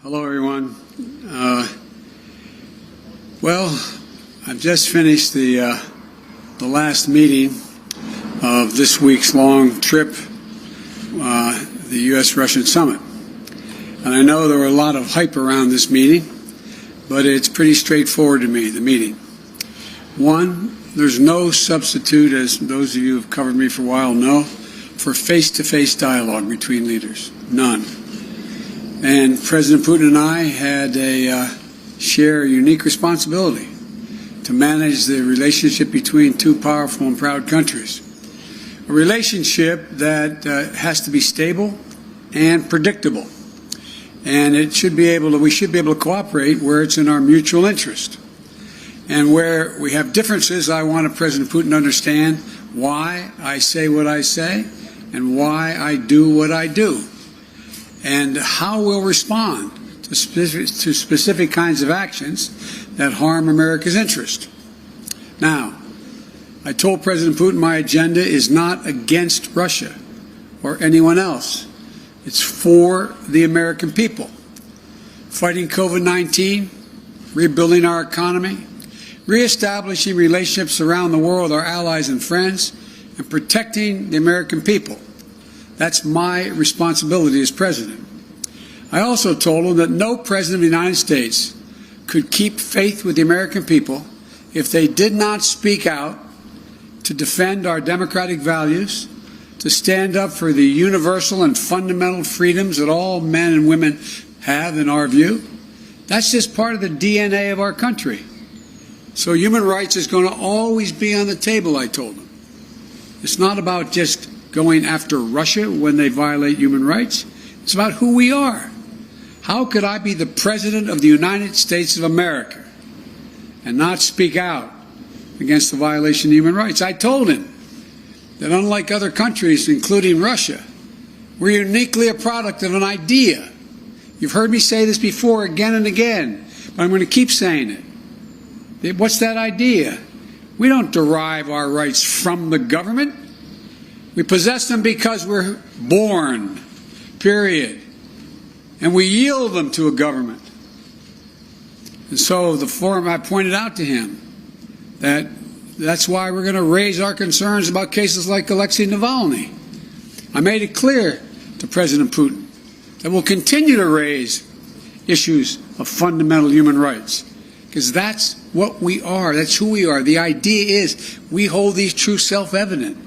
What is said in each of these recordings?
Hello, everyone. Well, I've just finished the last meeting of this week's long trip, the U.S.-Russian summit. And I know there were a lot of hype around this meeting, but it's pretty straightforward to me, the meeting. One, there's no substitute, as those of you who have covered me for a while know, for face-to-face dialogue between leaders. None. And President Putin and I had share a unique responsibility to manage the relationship between two powerful and proud countries. A relationship that has to be stable and predictable. And we should be able to cooperate where it's in our mutual interest. And where we have differences, I want President Putin to understand why I say what I say and why I do what I do, and how we'll respond to specific kinds of actions that harm America's interest. Now, I told President Putin my agenda is not against Russia or anyone else. It's for the American people. Fighting COVID-19, rebuilding our economy, reestablishing relationships around the world with our allies and friends, and protecting the American people. That's my responsibility as president. I also told him that no president of the United States could keep faith with the American people if they did not speak out to defend our democratic values, to stand up for the universal and fundamental freedoms that all men and women have, in our view. That's just part of the DNA of our country. So human rights is going to always be on the table, I told him. It's not about just going after Russia when they violate human rights. It's about who we are. How could I be the President of the United States of America and not speak out against the violation of human rights? I told him that unlike other countries, including Russia, we're uniquely a product of an idea. You've heard me say this before again and again, but I'm going to keep saying it. What's that idea? We don't derive our rights from the government. We possess them because we're born, period. And we yield them to a government. And so the forum, I pointed out to him that that's why we're going to raise our concerns about cases like Alexei Navalny. I made it clear to President Putin that we'll continue to raise issues of fundamental human rights, because that's what we are. That's who we are. The idea is we hold these truths self-evident,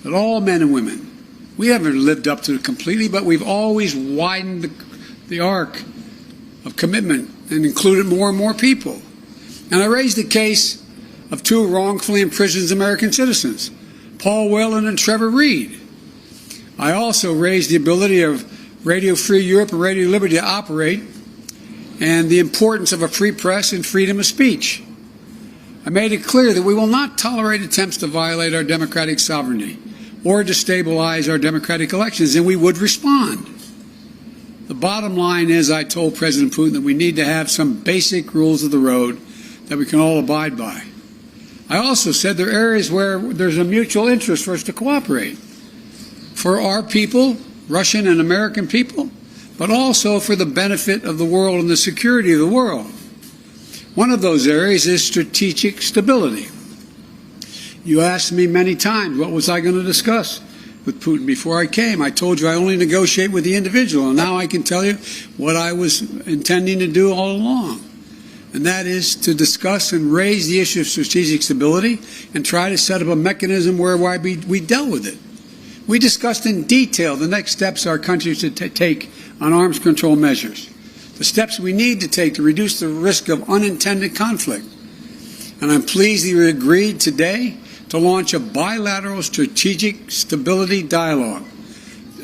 that all men and women, we haven't lived up to it completely, but we've always widened the arc of commitment and included more and more people. And I raised the case of two wrongfully imprisoned American citizens, Paul Whelan and Trevor Reed. I also raised the ability of Radio Free Europe and Radio Liberty to operate and the importance of a free press and freedom of speech. I made it clear that we will not tolerate attempts to violate our democratic sovereignty or destabilize our democratic elections, and we would respond. The bottom line is, I told President Putin that we need to have some basic rules of the road that we can all abide by. I also said there are areas where there's a mutual interest for us to cooperate. For our people, Russian and American people, but also for the benefit of the world and the security of the world. One of those areas is strategic stability. You asked me many times, what was I going to discuss with Putin before I came? I told you I only negotiate with the individual, and now I can tell you what I was intending to do all along. And that is to discuss and raise the issue of strategic stability and try to set up a mechanism whereby we dealt with it. We discussed in detail the next steps our country should take on arms control measures, the steps we need to take to reduce the risk of unintended conflict. And I'm pleased that you agreed today to launch a bilateral strategic stability dialogue.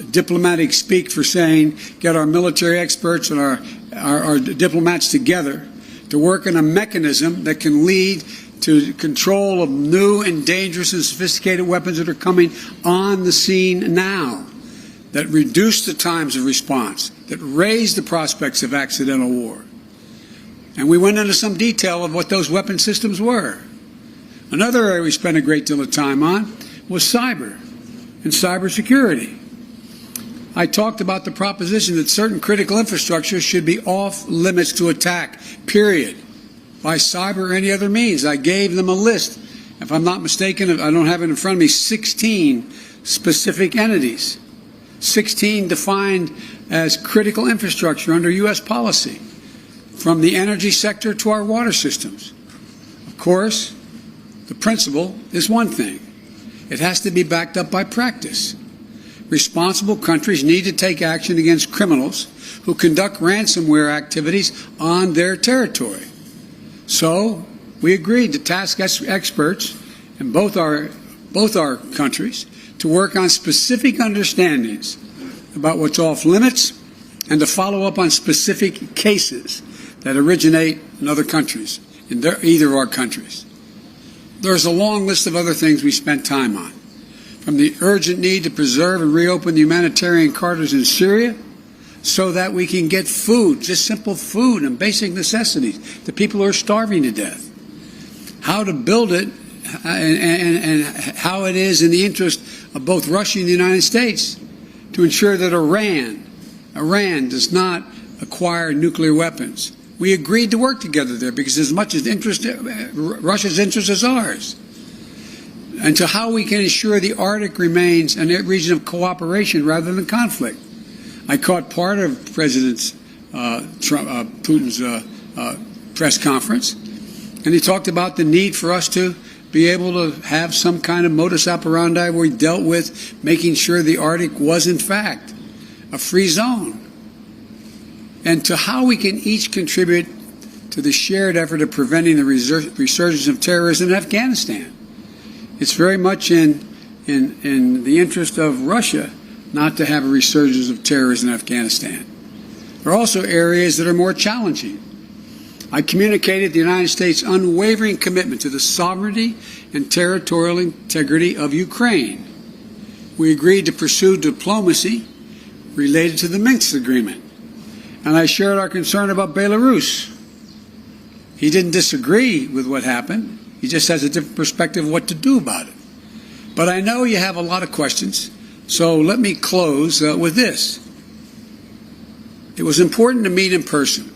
Diplomatic speak for saying get our military experts and our diplomats together to work on a mechanism that can lead to control of new and dangerous and sophisticated weapons that are coming on the scene now, that reduce the times of response, that raise the prospects of accidental war. And we went into some detail of what those weapon systems were. Another area we spent a great deal of time on was cyber and cybersecurity. I talked about the proposition that certain critical infrastructure should be off limits to attack, period, by cyber or any other means. I gave them a list. If I'm not mistaken, I don't have it in front of me, 16 specific entities, 16 defined as critical infrastructure under U.S. policy, from the energy sector to our water systems. Of course, the principle is one thing. It has to be backed up by practice. Responsible countries need to take action against criminals who conduct ransomware activities on their territory. So we agreed to task experts in both our countries to work on specific understandings about what's off limits and to follow up on specific cases that originate in other countries, in either of our countries. There's a long list of other things we spent time on, from the urgent need to preserve and reopen the humanitarian corridors in Syria so that we can get food, just simple food and basic necessities, to people who are starving to death. How to build it and how it is in the interest of both Russia and the United States to ensure that Iran does not acquire nuclear weapons. We agreed to work together there because as much as Russia's interest is ours. And to how we can ensure the Arctic remains a region of cooperation rather than conflict. I caught part of President Putin's press conference, and he talked about the need for us to be able to have some kind of modus operandi where we dealt with making sure the Arctic was, in fact, a free zone. And to how we can each contribute to the shared effort of preventing the resurgence of terrorism in Afghanistan. It's very much in the interest of Russia not to have a resurgence of terrorism in Afghanistan. There are also areas that are more challenging. I communicated the United States' unwavering commitment to the sovereignty and territorial integrity of Ukraine. We agreed to pursue diplomacy related to the Minsk agreement. And I shared our concern about Belarus. He didn't disagree with what happened. He just has a different perspective of what to do about it. But I know you have a lot of questions, so let me close with this. It was important to meet in person,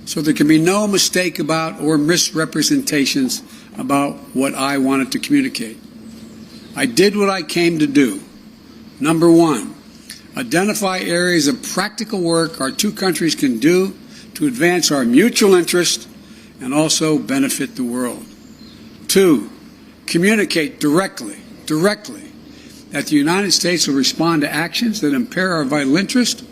so there can be no mistake about or misrepresentations about what I wanted to communicate. I did what I came to do. Number one, identify areas of practical work our two countries can do to advance our mutual interest and also benefit the world. Two, communicate directly that the United States will respond to actions that impair our vital interest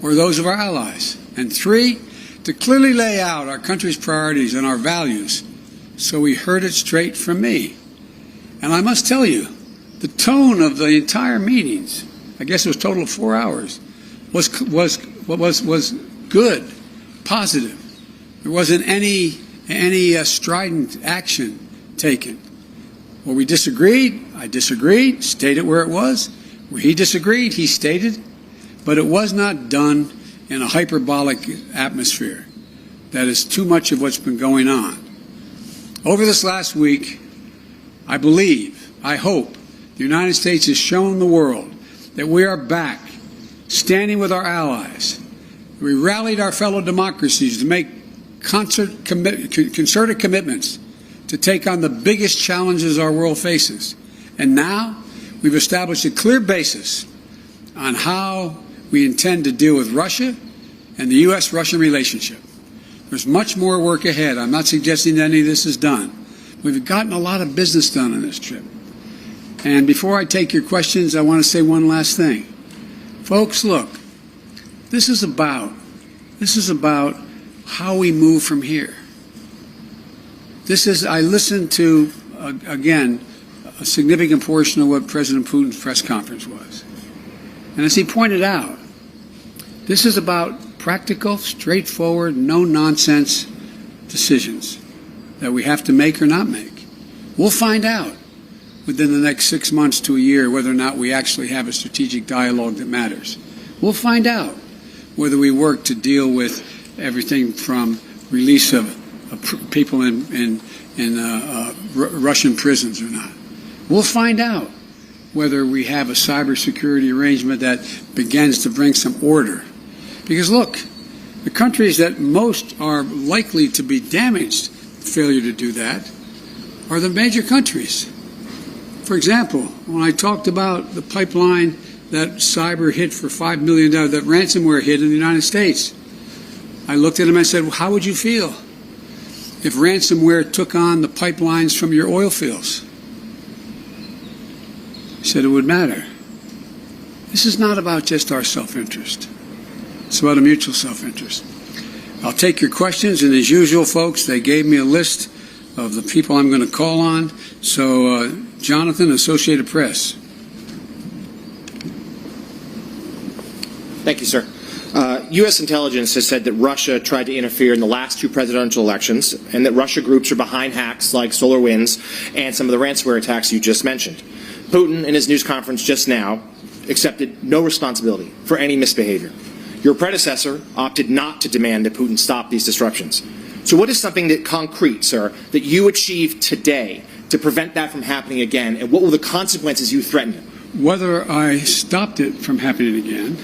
or those of our allies. And three, to clearly lay out our country's priorities and our values so we heard it straight from me. And I must tell you, the tone of the entire meetings, I guess it was a total of 4 hours, was good, positive. There wasn't any strident action taken. Where we disagreed, I disagreed, stated where it was. Where he disagreed, he stated. But it was not done in a hyperbolic atmosphere. That is too much of what's been going on. Over this last week, I believe, I hope, the United States has shown the world that we are back, standing with our allies. We rallied our fellow democracies to make concerted commitments to take on the biggest challenges our world faces. And now we've established a clear basis on how we intend to deal with Russia and the U.S.-Russian relationship. There's much more work ahead. I'm not suggesting that any of this is done. We've gotten a lot of business done on this trip. And before I take your questions, I want to say one last thing. Folks, look, this is about how we move from here. I listened to, again, a significant portion of what President Putin's press conference was. And as he pointed out, this is about practical, straightforward, no-nonsense decisions that we have to make or not make. We'll find out within the next 6 months to a year whether or not we actually have a strategic dialogue that matters. We'll find out whether we work to deal with everything from release of people in Russian prisons or not. We'll find out whether we have a cybersecurity arrangement that begins to bring some order. Because look, the countries that most are likely to be damaged, failure to do that, are the major countries. For example, when I talked about the pipeline that cyber hit for $5 million, that ransomware hit in the United States, I looked at him and I said, well, how would you feel if ransomware took on the pipelines from your oil fields? He said it would matter. This is not about just our self-interest. It's about a mutual self-interest. I'll take your questions, and as usual, folks, they gave me a list of the people I'm going to call on. So, Jonathan, Associated Press. Thank you, sir. U.S. intelligence has said that Russia tried to interfere in the last two presidential elections and that Russia groups are behind hacks like SolarWinds and some of the ransomware attacks you just mentioned. Putin, in his news conference just now, accepted no responsibility for any misbehavior. Your predecessor opted not to demand that Putin stop these disruptions. So what is something that concrete, sir, that you achieved today to prevent that from happening again, and what were the consequences you threatened him? Whether I stopped it from happening again,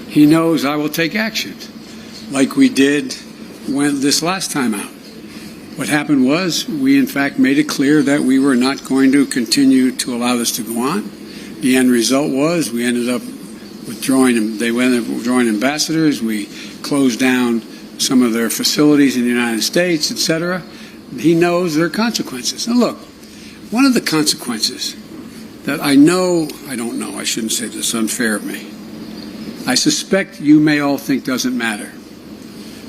he knows I will take action, like we did when this last time out. What happened was we, in fact, made it clear that we were not going to continue to allow this to go on. The end result was we ended up withdrawing. They ended up withdrawing ambassadors. We closed down some of their facilities in the United States, etc. He knows there are consequences. And look, one of the consequences that I don't know, I shouldn't say this, unfair of me. I suspect you may all think doesn't matter.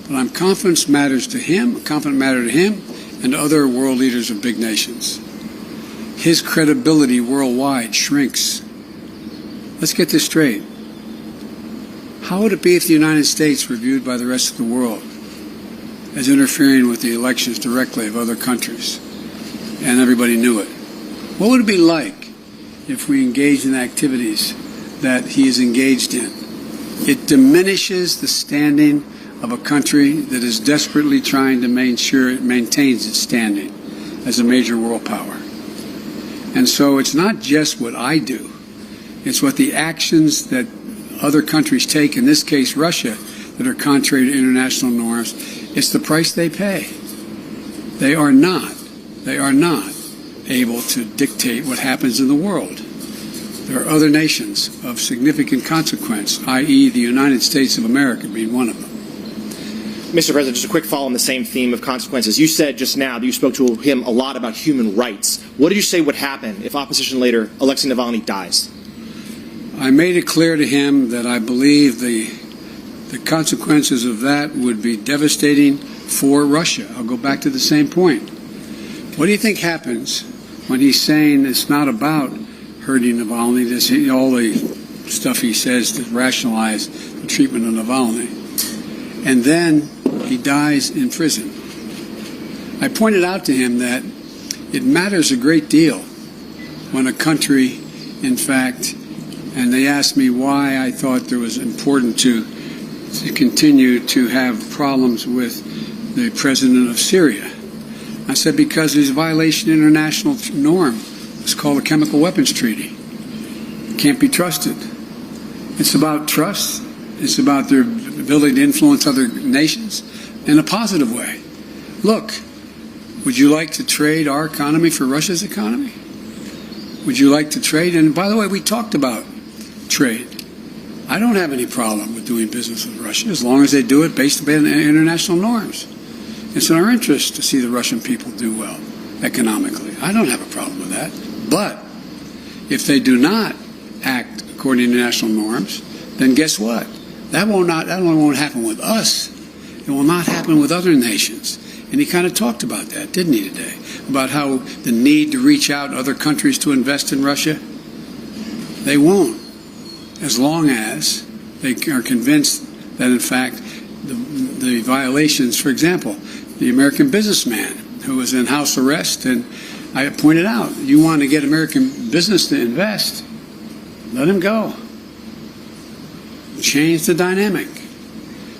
But I'm confident matters to him, and to other world leaders of big nations. His credibility worldwide shrinks. Let's get this straight. How would it be if the United States were viewed by the rest of the world as interfering with the elections directly of other countries, and everybody knew it? What would it be like if we engaged in activities that he is engaged in? It diminishes the standing of a country that is desperately trying to make sure it maintains its standing as a major world power. And so it's not just what I do. It's what the actions that other countries take, in this case Russia, that are contrary to international norms. It's the price they pay. They are not able to dictate what happens in the world. There are other nations of significant consequence, i.e. the United States of America being one of them. Mr. President, just a quick follow on the same theme of consequences. You said just now that you spoke to him a lot about human rights. What did you say would happen if opposition leader Alexei Navalny dies? I made it clear to him that I believe the consequences of that would be devastating for Russia. I'll go back to the same point. What do you think happens when he's saying it's not about hurting Navalny, all the stuff he says to rationalize the treatment of Navalny, and then he dies in prison? I pointed out to him that it matters a great deal when a country, in fact, and they asked me why I thought it was important to continue to have problems with the president of Syria. I said because there's a violation of international norm. It's called the Chemical Weapons Treaty. Can't be trusted. It's about trust. It's about their ability to influence other nations in a positive way. Look, would you like to trade our economy for Russia's economy? Would you like to trade? And by the way, we talked about trade. I don't have any problem with doing business with Russia as long as they do it based upon international norms. It's in our interest to see the Russian people do well economically. I don't have a problem with that. But if they do not act according to international norms, then guess what? That only won't happen with us. It will not happen with other nations. And he kind of talked about that, didn't he, today? About how the need to reach out to other countries to invest in Russia. They won't, as long as they are convinced that, in fact, the violations, for example, the American businessman who was in house arrest, and I pointed out, you want to get American business to invest, let him go. Change the dynamic.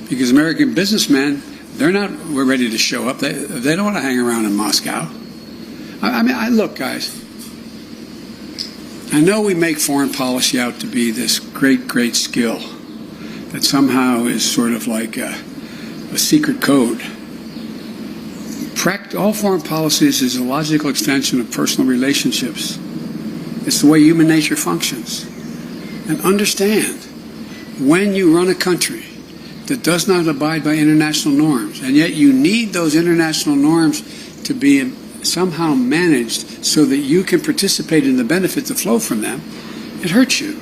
Because American businessmen, we're ready to show up. They don't want to hang around in Moscow. I mean, look, guys, I know we make foreign policy out to be this great, great skill that somehow is sort of like a secret code. All foreign policies is a logical extension of personal relationships. It's the way human nature functions. And understand, when you run a country that does not abide by international norms, and yet you need those international norms to be somehow managed so that you can participate in the benefits that flow from them, it hurts you.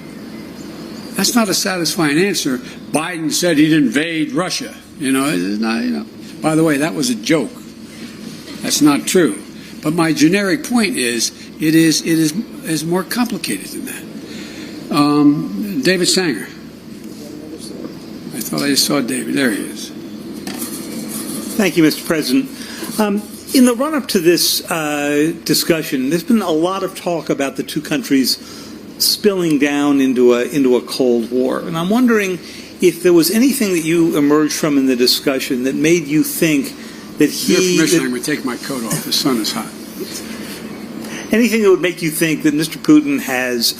That's not a satisfying answer. Biden said he'd invade Russia. It's not, By the way, that was a joke. That's not true. But my generic point is, it is more complicated than that. David Sanger. I thought I saw David. There he is. Thank you, Mr. President. In the run-up to this discussion, there's been a lot of talk about the two countries spilling down into a Cold War. And I'm wondering if there was anything that you emerged from in the discussion that made you think that he... With your permission, I'm going to take my coat off. The sun is hot. Anything that would make you think that Mr. Putin has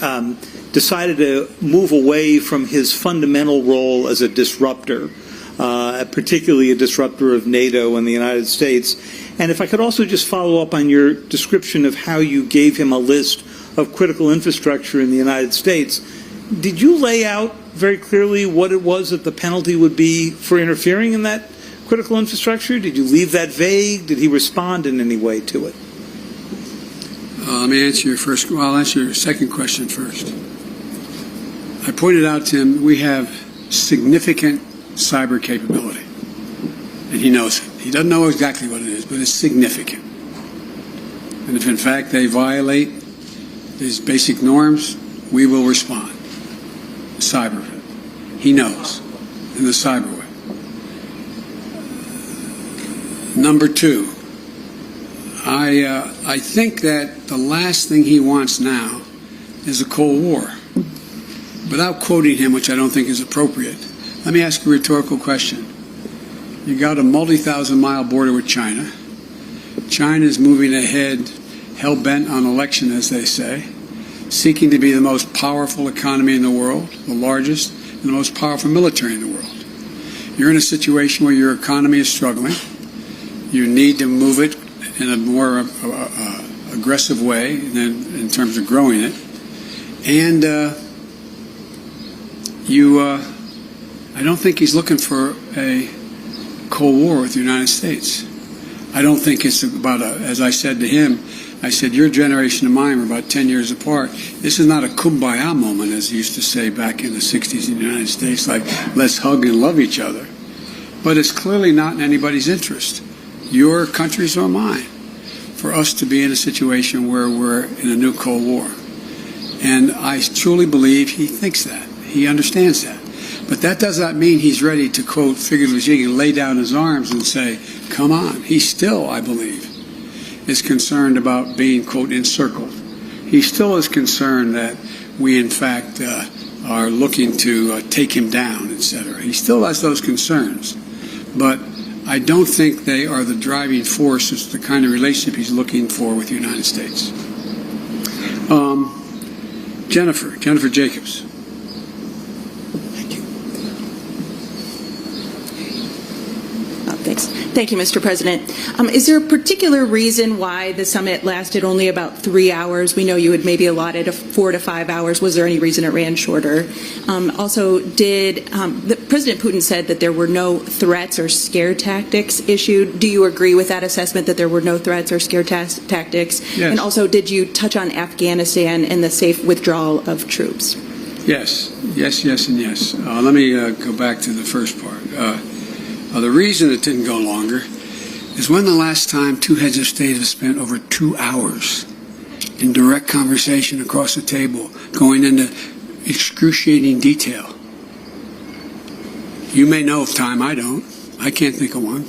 decided to move away from his fundamental role as a disruptor, particularly a disruptor of NATO and the United States. And if I could also just follow up on your description of how you gave him a list of critical infrastructure in the United States, did you lay out very clearly what it was that the penalty would be for interfering in that critical infrastructure? Did you leave that vague? Did he respond in any way to it? Let me answer your first. Well, I'll answer your second question first. I pointed out to him we have significant cyber capability, and he knows it. He doesn't know exactly what it is, but it's significant. And if in fact they violate these basic norms, we will respond. Cyber. He knows in the cyber way. Number two, I think that the last thing he wants now is a Cold War. Without quoting him, which I don't think is appropriate, let me ask a rhetorical question. You got a multi-thousand-mile border with China. China is moving ahead, hell-bent on election, as they say, seeking to be the most powerful economy in the world, the largest, and the most powerful military in the world. You're in a situation where your economy is struggling. You need to move it in a more aggressive way than in terms of growing it. And I don't think he's looking for a Cold War with the United States. I don't think it's about as I said to him, I said, your generation and mine were about 10 years apart. This is not a kumbaya moment, as they used to say back in the 60s in the United States, like, let's hug and love each other. But it's clearly not in anybody's interest, your country's or mine, for us to be in a situation where we're in a new Cold War. And I truly believe he thinks that. He understands that. But that does not mean he's ready to, quote, figuratively speaking, lay down his arms and say, come on. He still, I believe, is concerned about being, quote, encircled. He still is concerned that we, in fact, are looking to take him down, etc. He still has those concerns. But I don't think they are the driving force as the kind of relationship he's looking for with the United States. Jennifer Jacobs. Thank you, Mr. President. Is there a particular reason why the summit lasted only about 3 hours? We know you had maybe allotted 4 to 5 hours. Was there any reason it ran shorter? Also, President Putin said that there were no threats or scare tactics issued. Do you agree with that assessment that there were no threats or scare tactics? Yes. And also, did you touch on Afghanistan and the safe withdrawal of troops? Yes, and yes. Let me go back to the first part. The reason it didn't go longer is when the last time two heads of state have spent over 2 hours in direct conversation across the table, going into excruciating detail. You may know of time, I don't. I can't think of one.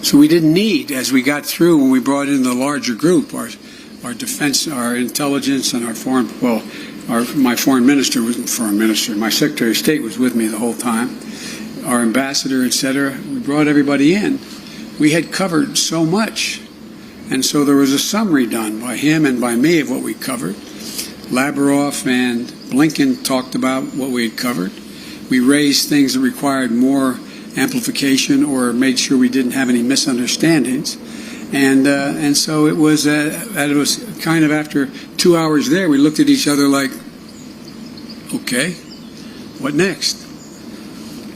So we didn't need, as we got through when we brought in the larger group, our defense, our intelligence, and our foreign, my foreign minister wasn't foreign minister, my Secretary of State was with me the whole time. Our ambassador, etc. We brought everybody in. We had covered so much. And so there was a summary done by him and by me of what we covered. Lavrov and Blinken talked about what we had covered. We raised things that required more amplification or made sure we didn't have any misunderstandings. And so it was kind of after 2 hours there, we looked at each other like, okay, what next?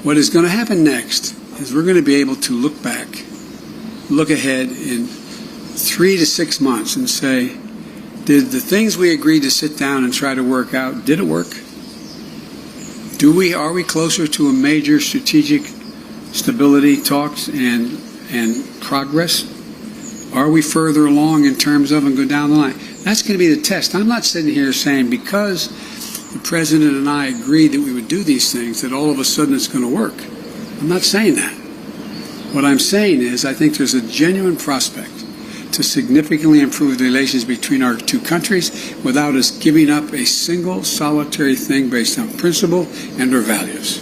What is going to happen next is we're going to be able to look back, look ahead in 3 to 6 months and say, did the things we agreed to sit down and try to work out, did it work? Are we closer to a major strategic stability talks and progress? Are we further along in terms of and go down the line? That's going to be the test. I'm not sitting here saying because the President and I agreed that we would do these things that all of a sudden it's going to work. I'm not saying that. What I'm saying is I think there's a genuine prospect to significantly improve the relations between our two countries without us giving up a single solitary thing based on principle and our values.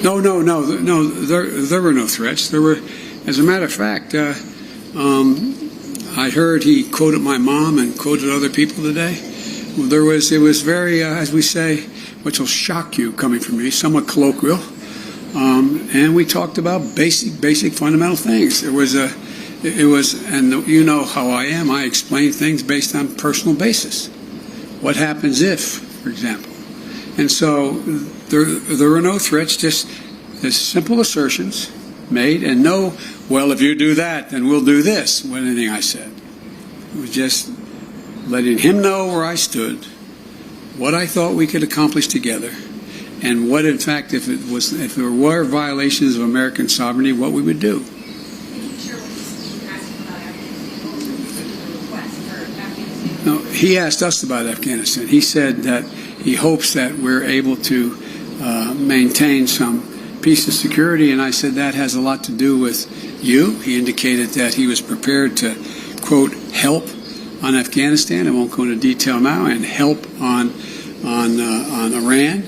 No, there were no threats. There were, as a matter of fact, I heard he quoted my mom and quoted other people today. It was very, as we say, which will shock you coming from me, somewhat colloquial. And we talked about basic fundamental things. And you know how I am. I explain things based on personal basis. What happens if, for example? And so there were no threats, just simple assertions made, and no, well, if you do that, then we'll do this, with anything I said. It was just letting him know where I stood, what I thought we could accomplish together, and what, in fact, if there were violations of American sovereignty, what we would do. No, he asked us about Afghanistan. He said that he hopes that we're able to maintain some peace and security, and I said that has a lot to do with you. He indicated that he was prepared to, quote, help on Afghanistan. I won't go into detail now, and help on Iran,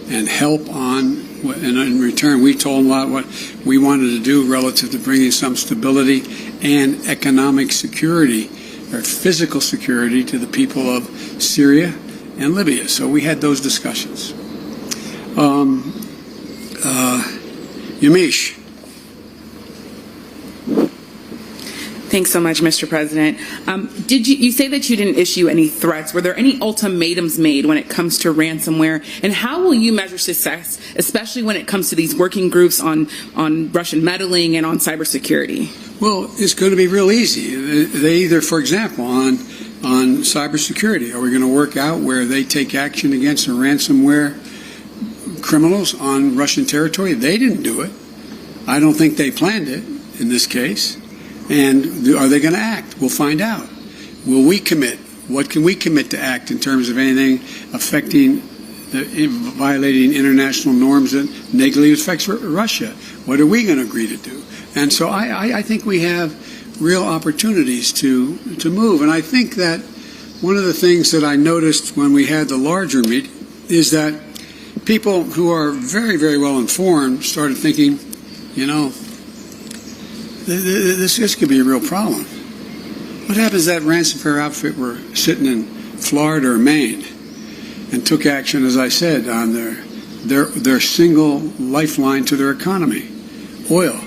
and help on, and in return we told him a lot what we wanted to do relative to bringing some stability and economic security or physical security to the people of Syria and Libya. So we had those discussions. Yamish. Thanks so much, Mr. President. Did you say that you didn't issue any threats? Were there any ultimatums made when it comes to ransomware? And how will you measure success, especially when it comes to these working groups on Russian meddling and on cybersecurity? Well, it's going to be real easy. They either, for example, on cybersecurity, are we going to work out where they take action against the ransomware criminals on Russian territory? They didn't do it. I don't think they planned it in this case. And are they going to act? We'll find out. Will we commit? What can we commit to act in terms of anything affecting, violating international norms that negatively affects Russia? What are we going to agree to do? And so I think we have real opportunities to move. And I think that one of the things that I noticed when we had the larger meeting is that people who are very, very well informed started thinking, you know, this could be a real problem. What happens if that ransomware outfit were sitting in Florida or Maine and took action, as I said, on their single lifeline to their economy, oil?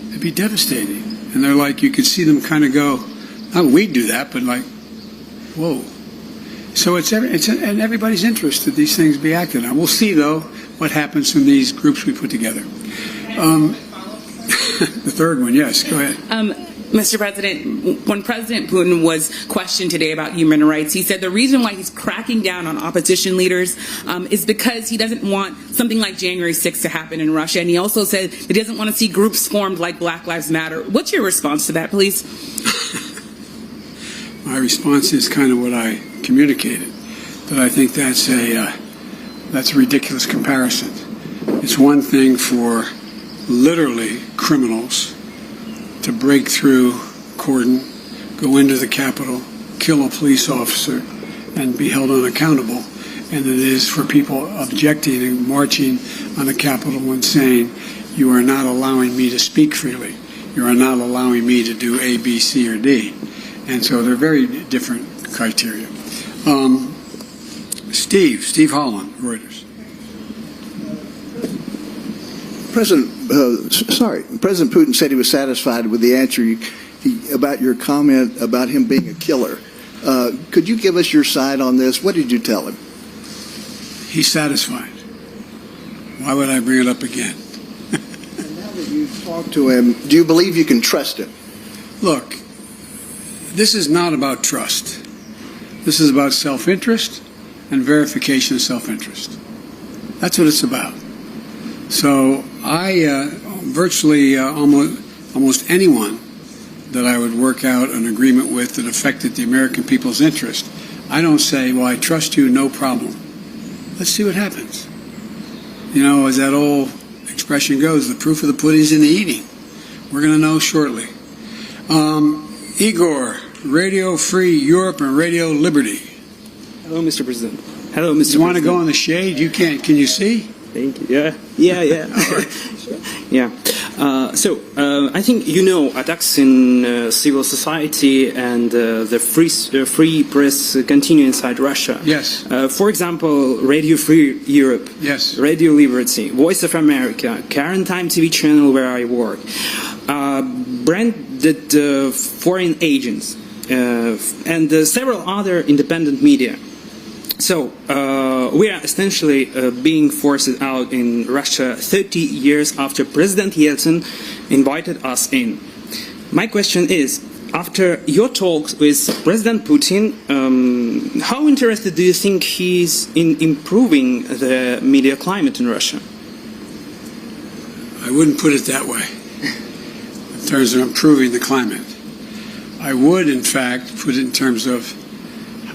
It'd be devastating. And they're like, you could see them kind of go, oh, we'd do that, but like, whoa. So it's in everybody's interest that these things be acted on. We'll see, though, what happens in these groups we put together. The third one, yes, go ahead. Mr. President, when President Putin was questioned today about human rights, he said the reason why he's cracking down on opposition leaders is because he doesn't want something like January 6th to happen in Russia. And he also said that he doesn't want to see groups formed like Black Lives Matter. What's your response to that, please? My response is kind of what I communicated, that I think that's a ridiculous comparison. It's one thing for literally criminals to break through cordon, go into the Capitol, kill a police officer, and be held unaccountable. And it is for people objecting and marching on the Capitol and saying, you are not allowing me to speak freely. You are not allowing me to do A, B, C, or D. And so they're very different criteria. Steve Holland, Reuters. President Putin said he was satisfied with the answer about your comment about him being a killer. Could you give us your side on this? What did you tell him? He's satisfied. Why would I bring it up again? And now that you've talked to him, do you believe you can trust him? Look, this is not about trust. This is about self-interest and verification of self-interest. That's what it's about. So I virtually almost anyone that I would work out an agreement with that affected the American people's interest, I don't say, well, I trust you, no problem. Let's see what happens. You know, as that old expression goes, the proof of the pudding's in the eating. We're going to know shortly. Igor, Radio Free Europe and Radio Liberty. Hello, Mr. President. Hello, Mr. President. You want to go in the shade? You can't. Can you see? Thank you. Yeah. Yeah. I think attacks in civil society and the free press continue inside Russia. Yes. For example, Radio Free Europe. Yes. Radio Liberty, Voice of America, Current Time TV channel where I work, branded foreign agents, and several other independent media. So we are essentially being forced out in Russia 30 years after President Yeltsin invited us in. My question is, after your talks with President Putin, how interested do you think he is in improving the media climate in Russia? I wouldn't put it that way, in terms of improving the climate. I would, in fact, put it in terms of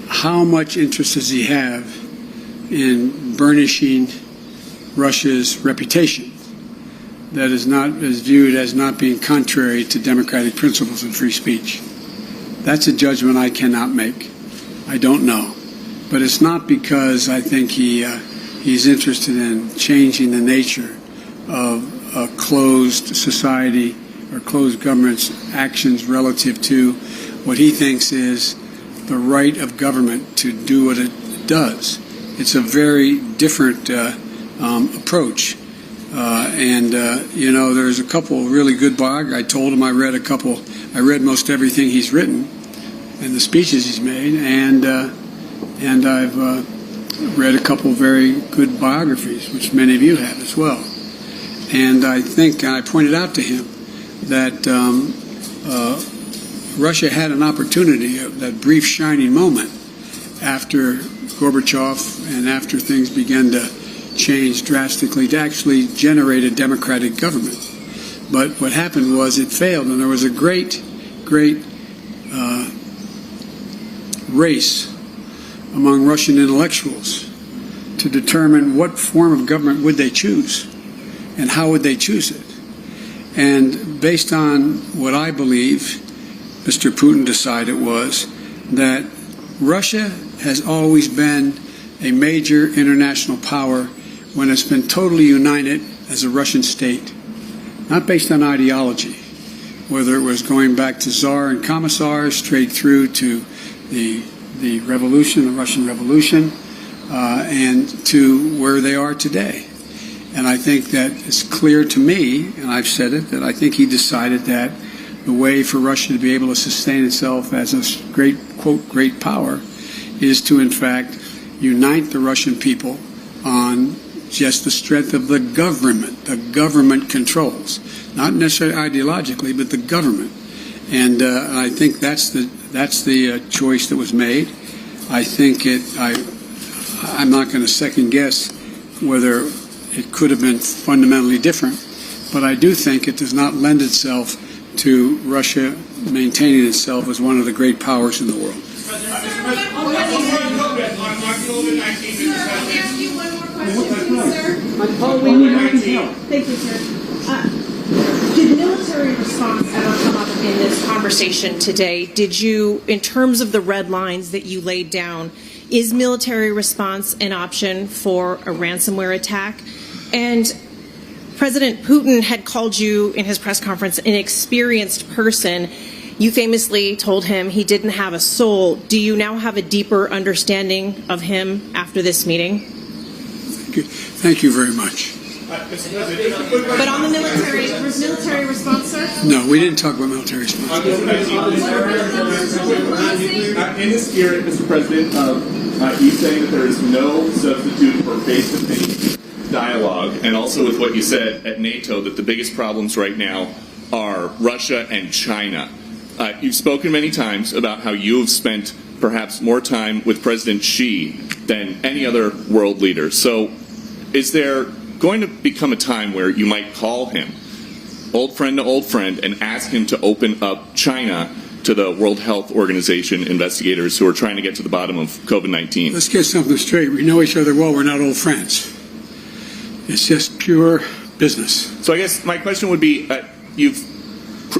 how much interest does he have in burnishing Russia's reputation that is viewed as not being contrary to democratic principles and free speech. That's a judgment I cannot make. I don't know. But it's not because I think he's interested in changing the nature of a closed society or closed government's actions relative to what he thinks is the right of government to do what it does. It's a very different approach. There's a couple of really good blogs. I told him I read most everything he's written and the speeches he's made, and I've read a couple of very good biographies, which many of you have as well. And I think I pointed out to him that Russia had an opportunity, that brief shining moment after Gorbachev and after things began to change drastically, to actually generate a democratic government. But what happened was it failed, and there was a great race among Russian intellectuals to determine what form of government would they choose and how would they choose it. And based on what I believe Mr. Putin decided was that Russia has always been a major international power when it's been totally united as a Russian state, not based on ideology, whether it was going back to Tsar and Commissars straight through to the revolution, the Russian Revolution, and to where they are today. And I think that it's clear to me, and I've said it, that I think he decided that the way for Russia to be able to sustain itself as a great, quote, great power is to, in fact, unite the Russian people on just the strength of the government. The government controls, not necessarily ideologically, but the government. And I think that's the choice that was made. I think I'm not going to second guess whether it could have been fundamentally different, but I do think it does not lend itself to Russia maintaining itself as one of the great powers in the world. Thank you, sir. Did military response ever come up in this conversation today? Did you, in terms of the red lines that you laid down, is military response an option for a ransomware attack? And President Putin had called you in his press conference an experienced person. You famously told him he didn't have a soul. Do you now have a deeper understanding of him after this meeting? Thank you very much. But on the military response, sir? No, we didn't talk about military response. In the spirit, Mr. President, of you saying that there is no substitute for face-to-face dialogue, and also with what you said at NATO, that the biggest problems right now are Russia and China. You've spoken many times about how you have spent perhaps more time with President Xi than any other world leader. So is there going to become a time where you might call him, old friend to old friend, and ask him to open up China to the World Health Organization investigators who are trying to get to the bottom of COVID-19? Let's get something straight. We know each other well. We're not old friends. It's just pure business. So I guess my question would be, you've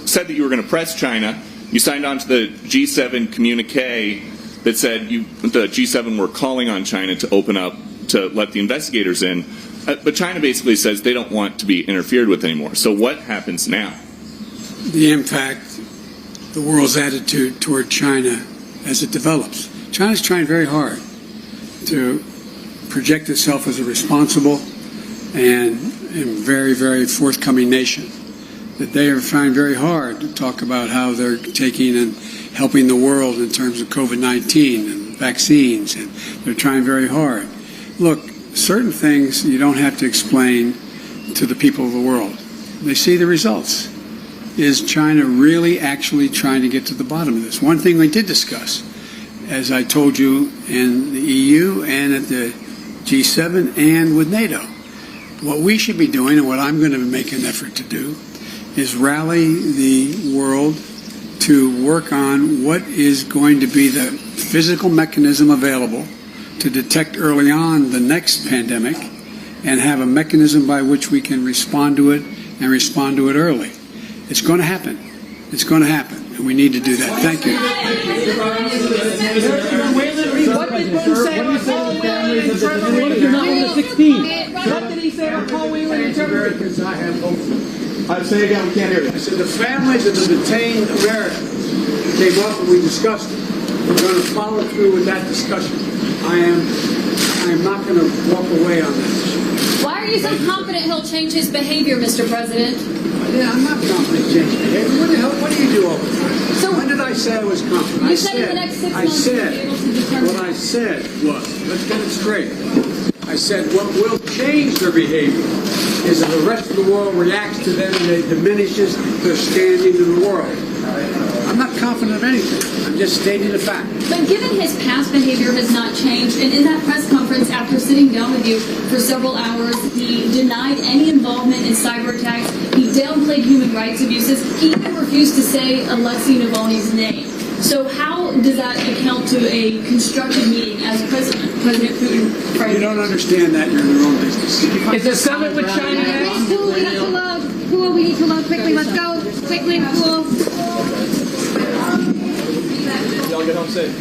said that you were going to press China. You signed on to the G7 communique that said the G7 were calling on China to open up to let the investigators in. But China basically says they don't want to be interfered with anymore. So what happens now? The impact, the world's attitude toward China as it develops. China's trying very hard to project itself as a responsible and very, very forthcoming nation. That they are trying very hard to talk about how they're taking and helping the world in terms of COVID-19 and vaccines, and they're trying very hard. Look, certain things you don't have to explain to the people of the world. They see the results. Is China really actually trying to get to the bottom of this? One thing we did discuss, as I told you, in the EU and at the G7 and with NATO, what we should be doing, and what I'm going to make an effort to do, is rally the world to work on what is going to be the physical mechanism available to detect early on the next pandemic and have a mechanism by which we can respond to it and respond to it early. It's going to happen. It's going to happen, and we need to do that. Thank you. What did Putin say about Paul Whelan and Trevor Reed? What did he say about Paul Whelan and Trevor Reed? I have hope. Say again, we can't hear you. I said the families of the detained Americans came up and we discussed it. We're going to follow through with that discussion. I am not going to walk away on this. Why are you so confident he'll change his behavior, Mr. President? Yeah, I'm not confident changing behavior. What the hell? What do you do all the time? So when did I say I was confident? You said in the next 6 months you'll be able to determine. What I said was, let's get it straight. I said what will change their behavior is that the rest of the world reacts to them and it diminishes their standing in the world. I'm not confident of anything. I'm just stating a fact. But given his past behavior has not changed, and in that press conference after sitting down with you for several hours, he denied any involvement in cyber attacks, he downplayed human rights abuses, he even refused to say Alexei Navalny's name. So how does that account to a constructive meeting as President Putin? You don't understand that. You're in the wrong business. Is the summit with China next? Who we need to love? Who we need to love? Quickly, let's go. Quickly, cool. Y'all get home safe.